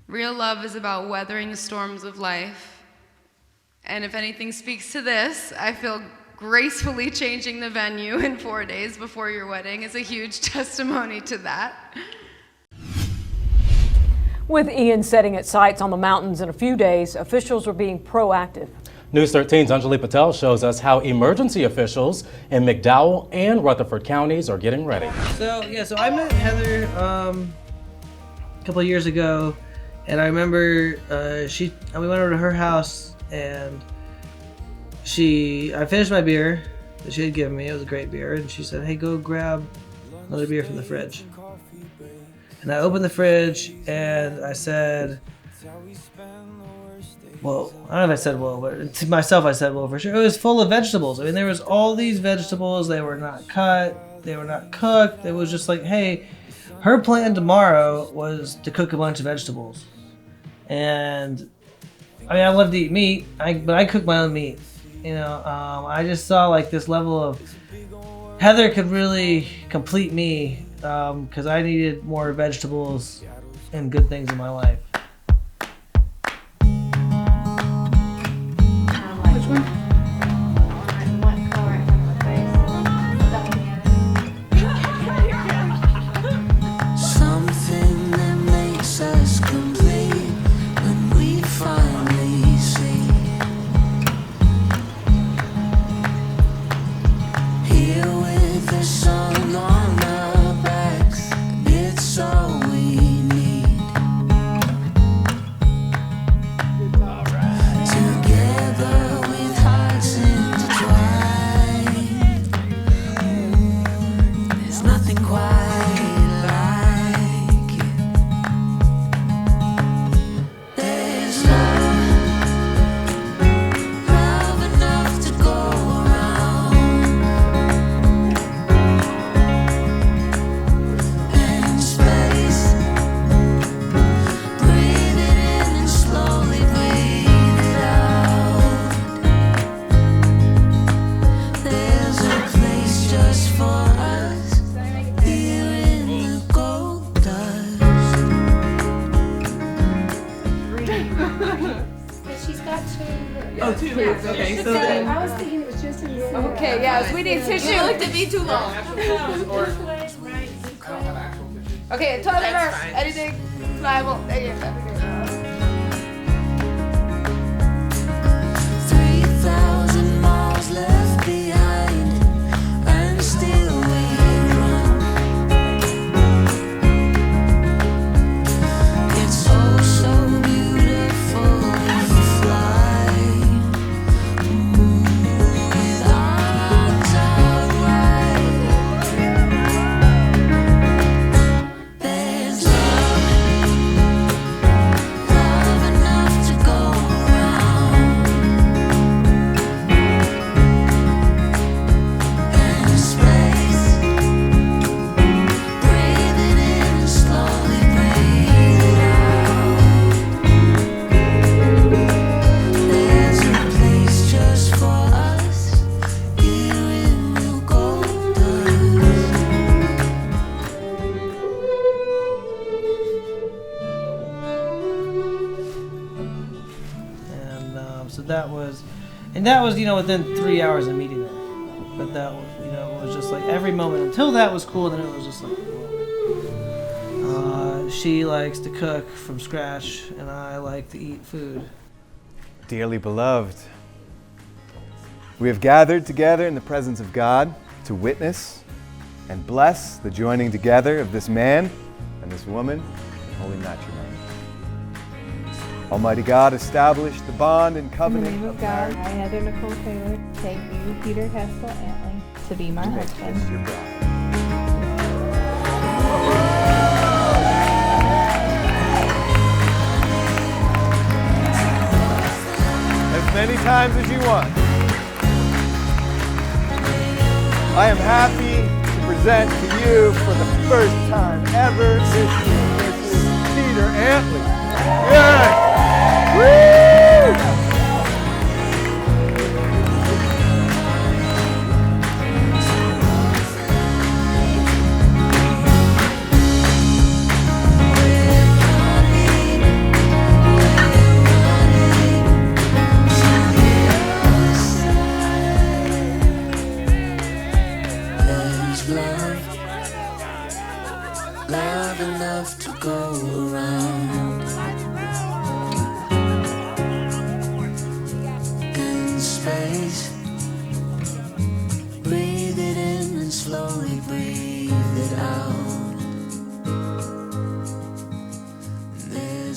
Real love is about weathering the storms of life. And if anything speaks to this, I feel gracefully changing the venue in 4 days before your wedding is a huge testimony to that. With Ian setting its sights on the mountains in a few days, officials were being proactive. News 13's Anjali Patel shows us how emergency officials in McDowell and Rutherford counties are getting ready. So I met Heather a couple of years ago, and I remember we went over to her house, and I finished my beer that she had given me. It was a great beer, and she said, "Hey, go grab another beer from the fridge." And I opened the fridge, and I said, well, I don't know if I said well, but to myself I said well for sure. It was full of vegetables. I mean, there was all these vegetables. They were not cut. They were not cooked. It was just like, hey, her plan tomorrow was to cook a bunch of vegetables. And I mean, I love to eat meat, but I cook my own meat. You know, I just saw like this level of Heather could really complete me because I needed more vegetables and good things in my life. Okay, so then I was thinking it was just in the Okay, yes, we need tissue. You looked at me too long. Okay, toilet reverse. Anything pliable. There you go. 3,000 miles left behind, and still we run. It's oh so beautiful if we fly. With arms out wide. There's love enough to go around. And space, breathe it in, slowly breathe it out. There's a place just for us here in New Gold Dust. And so that was, within 3 hours of meeting her. But that was, it was just like every moment until that was cool. Then it was just like, whoa. She likes to cook from scratch, and I like to eat food. Dearly beloved, we have gathered together in the presence of God to witness and bless the joining together of this man and this woman in holy matrimony. Almighty God, establish the bond and In the covenant name of God, I, Heather Nicole Taylor, take you, Peter Hessel Antley, to be my husband. your bride. As many times as you want. I am happy to present to you for the first time ever this year, Mrs. Peter Antley. Yes! Woo!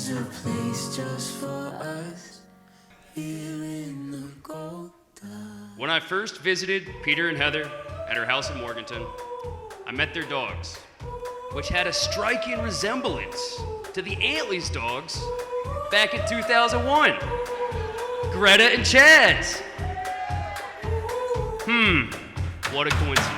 there's a place just for us here in the gold dust. When I first visited Peter and Heather at her house in Morganton, I met their dogs, which had a striking resemblance to the Antley's dogs back in 2001. Greta and Chaz. What a coincidence.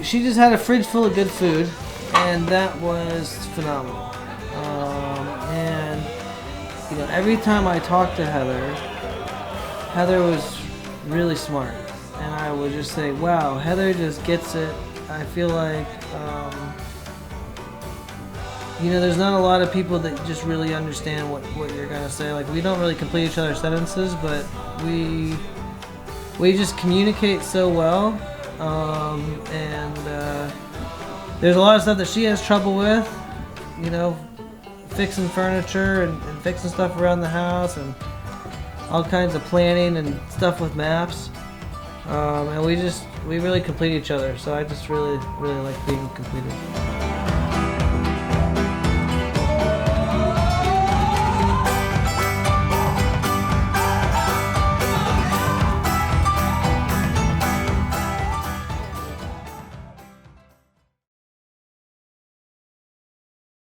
She just had a fridge full of good food, and that was phenomenal. And you know, every time I talked to Heather, Heather was really smart, and I would just say, "Wow, Heather just gets it." I feel like you know, there's not a lot of people that just really understand what you're gonna say. Like, we don't really complete each other's sentences, but we just communicate so well. There's a lot of stuff that she has trouble with, you know, fixing furniture and fixing stuff around the house and all kinds of planning and stuff with maps. And we really complete each other. So I just really like being completed.